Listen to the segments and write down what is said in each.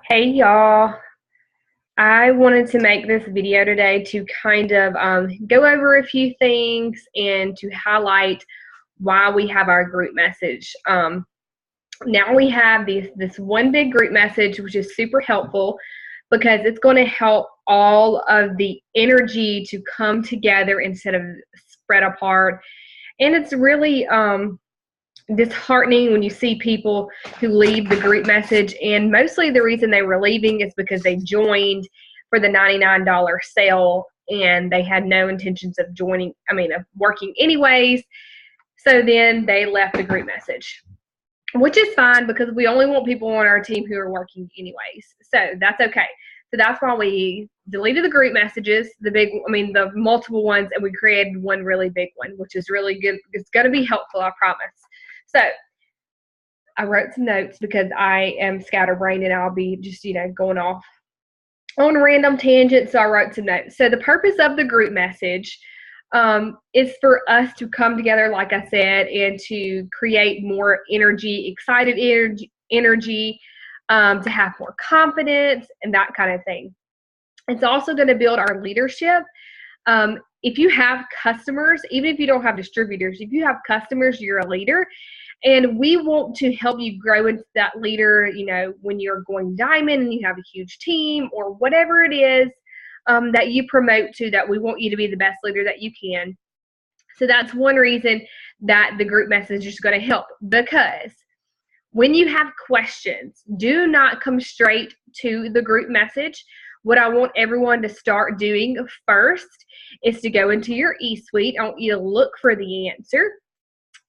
Hey y'all, I wanted to make this video today to kind of go over a few things and to highlight why we have our group message. Now we have this one big group message, which is super helpful because it's going to help all of the energy to come together instead of spread apart. And it's really disheartening when you see people who leave the group message, and mostly the reason they were leaving is because they joined for the $99 sale and they had no intentions of of working anyways. So then they left the group message, which is fine because we only want people on our team who are working anyways. So that's okay. So that's why we deleted the group messages, the multiple ones, and we created one really big one, which is really good. It's going to be helpful, I promise. So I wrote some notes because I am scatterbrained and I'll be just, going off on random tangents. So I wrote some notes. So the purpose of the group message is for us to come together, like I said, and to create more energy, excited energy, to have more confidence and that kind of thing. It's also going to build our leadership. If you have customers, even if you don't have distributors, if you have customers, you're a leader. And we want to help you grow into that leader, when you're going diamond and you have a huge team or whatever it is that you promote to, that we want you to be the best leader that you can. So that's one reason that the group message is going to help, because when you have questions, do not come straight to the group message. What I want everyone to start doing first is to go into your eSuite. I want you to look for the answer.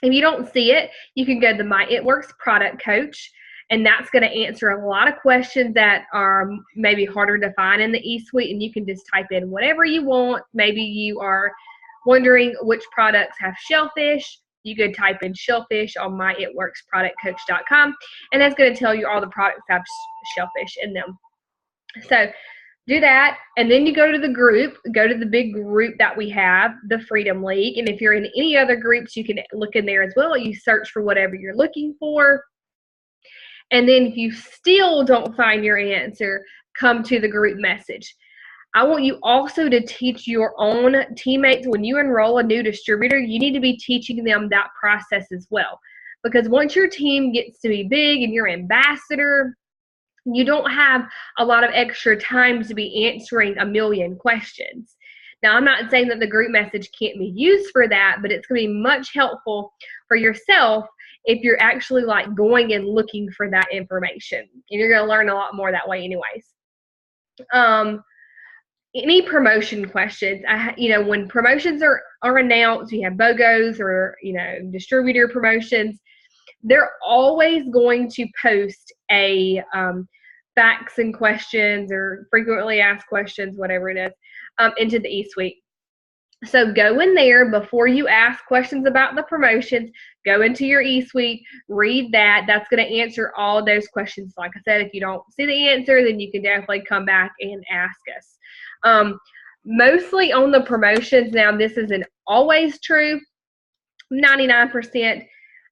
If you don't see it, you can go to My It Works Product Coach, and that's going to answer a lot of questions that are maybe harder to find in the eSuite, and you can just type in whatever you want. Maybe you are wondering which products have shellfish. You could type in shellfish on myitworksproductcoach.com, and that's going to tell you all the products that have shellfish in them. So do that, and then you go to the big group that we have, the Freedom League. And if you're in any other groups, you can look in there as well. You search for whatever you're looking for. And then if you still don't find your answer, come to the group message. I want you also to teach your own teammates. When you enroll a new distributor, you need to be teaching them that process as well. Because once your team gets to be big and you're ambassador, you don't have a lot of extra time to be answering a million questions. Now, I'm not saying that the group message can't be used for that, but it's going to be much helpful for yourself if you're actually going and looking for that information. And you're going to learn a lot more that way anyways. Any promotion questions, when promotions are announced, you have BOGOs or, distributor promotions, they're always going to post a facts and questions or frequently asked questions, whatever it is, into the eSuite. So go in there before you ask questions about the promotions. Go into your eSuite, read that. That's going to answer all of those questions. Like I said, if you don't see the answer, then you can definitely come back and ask us. Mostly on the promotions, now this isn't always true. 99%.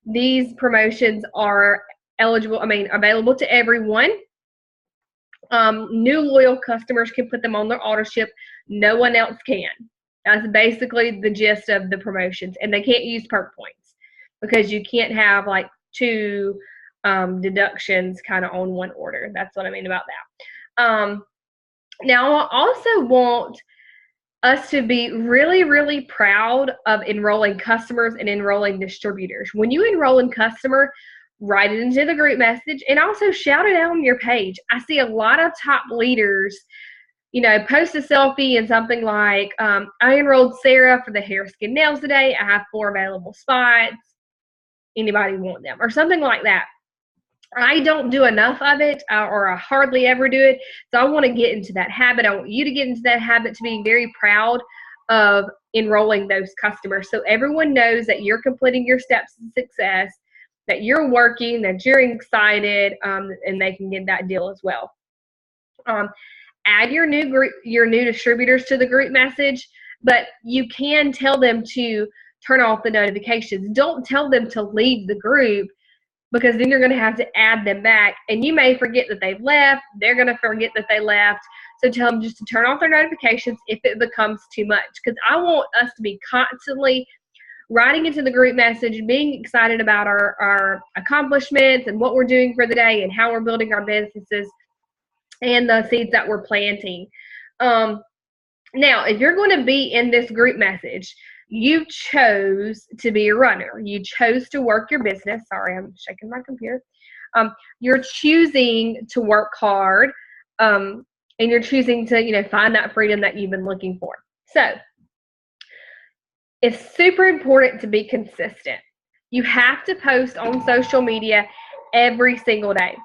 These promotions are available to everyone. New loyal customers can put them on their auto ship. No one else can. That's basically the gist of the promotions. And they can't use perk points because you can't have two deductions kind of on one order. That's what I mean about that. Now, I also want us to be really, really proud of enrolling customers and enrolling distributors. When you enroll a customer, write it into the group message and also shout it out on your page. I see a lot of top leaders, post a selfie and something like, I enrolled Sarah for the hair, skin, nails today. I have 4 available spots. Anybody want them? Or something like that. I don't do enough of it, or I hardly ever do it. So I want to get into that habit. I want you to get into that habit, to being very proud of enrolling those customers, so everyone knows that you're completing your steps to success, that you're working, that you're excited, and they can get that deal as well. Add your new distributors to the group message, but you can tell them to turn off the notifications. Don't tell them to leave the group. because then you're going to have to add them back, and you may forget that they've left. They're going to forget that they left. So tell them just to turn off their notifications if it becomes too much, because I want us to be constantly writing into the group message, being excited about our accomplishments and what we're doing for the day and how we're building our businesses and the seeds that we're planting. Now, if you're going to be in this group message, you chose to be a runner. You chose to work your business. Sorry, I'm shaking my computer. You're choosing to work hard, and you're choosing to, find that freedom that you've been looking for. So it's super important to be consistent. You have to post on social media every single day.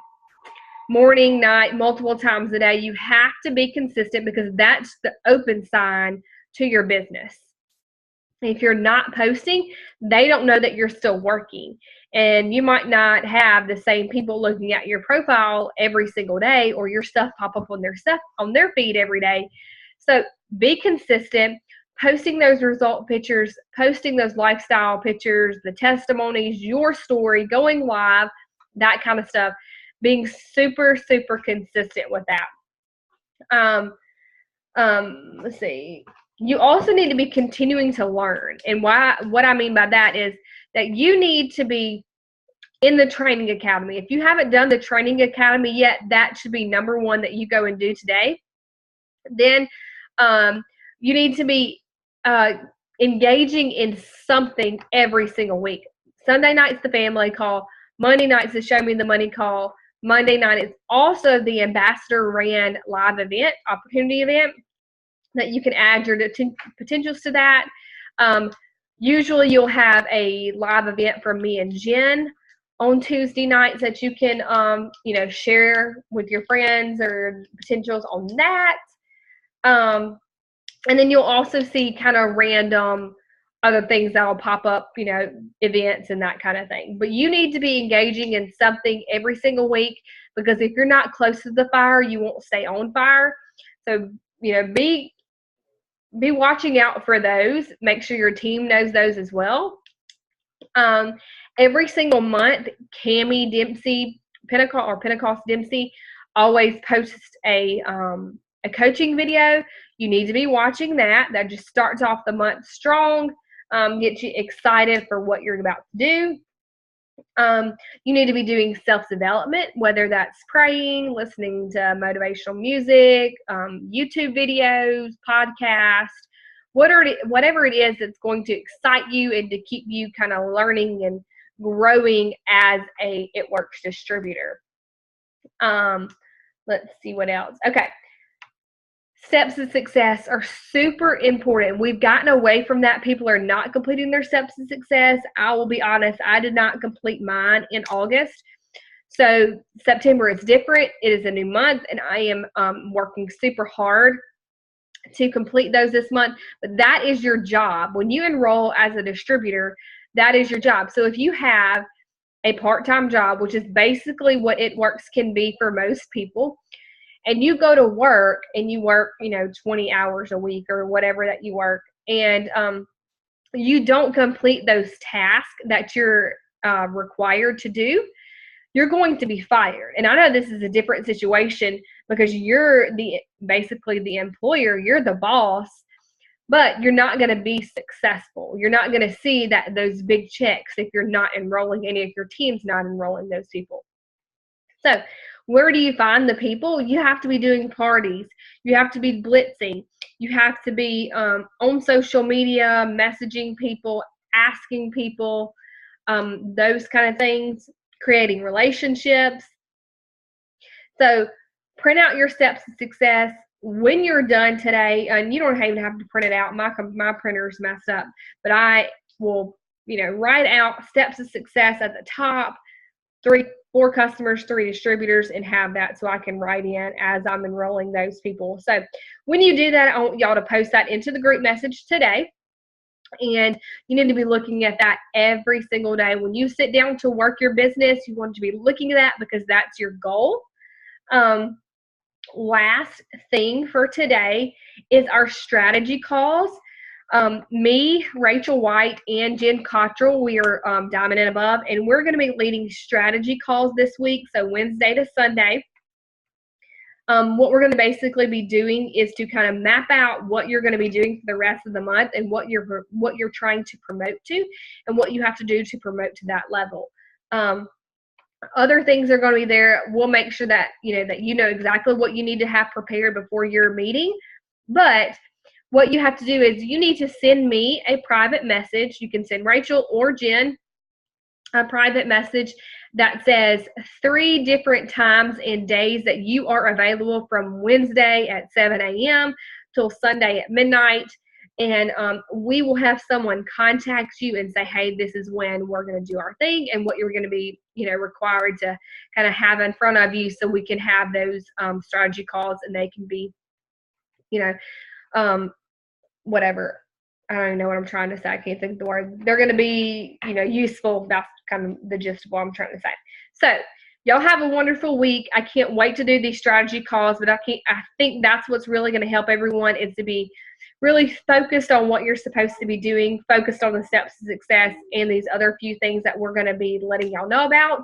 Morning, night, multiple times a day. You have to be consistent because that's the open sign to your business. If you're not posting, they don't know that you're still working. And you might not have the same people looking at your profile every single day, or your stuff pop up on their feed every day. So be consistent, posting those result pictures, posting those lifestyle pictures, the testimonies, your story, going live, that kind of stuff. Being super, super consistent with that. Let's see. You also need to be continuing to learn. And what I mean by that is that you need to be in the training academy. If you haven't done the training academy yet, that should be number one that you go and do today. Then you need to be engaging in something every single week. Sunday night's the family call. Monday night's the Show Me the Money call. Monday night is also the Ambassador Ran live event, opportunity event, that you can add your potentials to that. Usually you'll have a live event from me and Jen on Tuesday nights that you can, share with your friends or potentials on that. And then you'll also see kind of random other things that will pop up, events and that kind of thing. But you need to be engaging in something every single week, because if you're not close to the fire, you won't stay on fire. So, be watching out for those. Make sure your team knows those as well. Every single month, Cami Dempsey, Pentecost Dempsey, always posts a coaching video. You need to be watching that. That just starts off the month strong. Get you excited for what you're about to do. You need to be doing self-development, whether that's praying, listening to motivational music, YouTube videos, podcasts, whatever it is that's going to excite you and to keep you kind of learning and growing as a It Works distributor. Let's see what else. Okay. Steps to success are super important. We've gotten away from that. People are not completing their steps to success. I will be honest, I did not complete mine in August. So September is different. It is a new month, and I am working super hard to complete those this month. But that is your job. When you enroll as a distributor, that is your job. So if you have a part-time job, which is basically what It Works can be for most people, and you go to work and you work, 20 hours a week or whatever that you work, and you don't complete those tasks that you're required to do, you're going to be fired. And I know this is a different situation because you're basically the employer, you're the boss, but you're not going to be successful. You're not going to see those big checks if you're not enrolling any of your team's not enrolling those people. So where do you find the people? You have to be doing parties. You have to be blitzing. You have to be on social media, messaging people, asking people, those kind of things, creating relationships. So print out your steps to success. When you're done today, and you don't even have to print it out. My printer's messed up, but I will, write out steps to success at the top, 4 customers, 3 distributors, and have that so I can write in as I'm enrolling those people. So when you do that, I want y'all to post that into the group message today. And you need to be looking at that every single day. When you sit down to work your business, you want to be looking at that because that's your goal. Last thing for today is our strategy calls. Me, Rachel White, and Jen Cottrell, we are Diamond and Above, and we're going to be leading strategy calls this week, so Wednesday to Sunday. What we're going to basically be doing is to kind of map out what you're going to be doing for the rest of the month and what you're trying to promote to and what you have to do to promote to that level. Other things are going to be there. We'll make sure that you know exactly what you need to have prepared before your meeting. But what you have to do is you need to send me a private message. You can send Rachel or Jen a private message that says 3 different times and days that you are available from Wednesday at 7 a.m. till Sunday at midnight. And we will have someone contact you and say, hey, this is when we're going to do our thing and what you're going to be, required to kind of have in front of you so we can have those strategy calls and they can be, whatever. I don't even know what I'm trying to say. I can't think of the word. They're going to be, useful. That's kind of the gist of what I'm trying to say. So y'all have a wonderful week. I can't wait to do these strategy calls, but I think that's what's really going to help everyone is to be really focused on what you're supposed to be doing, focused on the steps to success and these other few things that we're going to be letting y'all know about.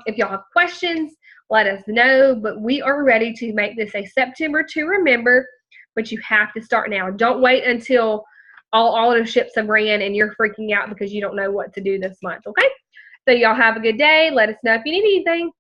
If y'all have questions, let us know, but we are ready to make this a September to remember, but you have to start now. Don't wait until all the ships have ran and you're freaking out because you don't know what to do this month, okay? So y'all have a good day. Let us know if you need anything.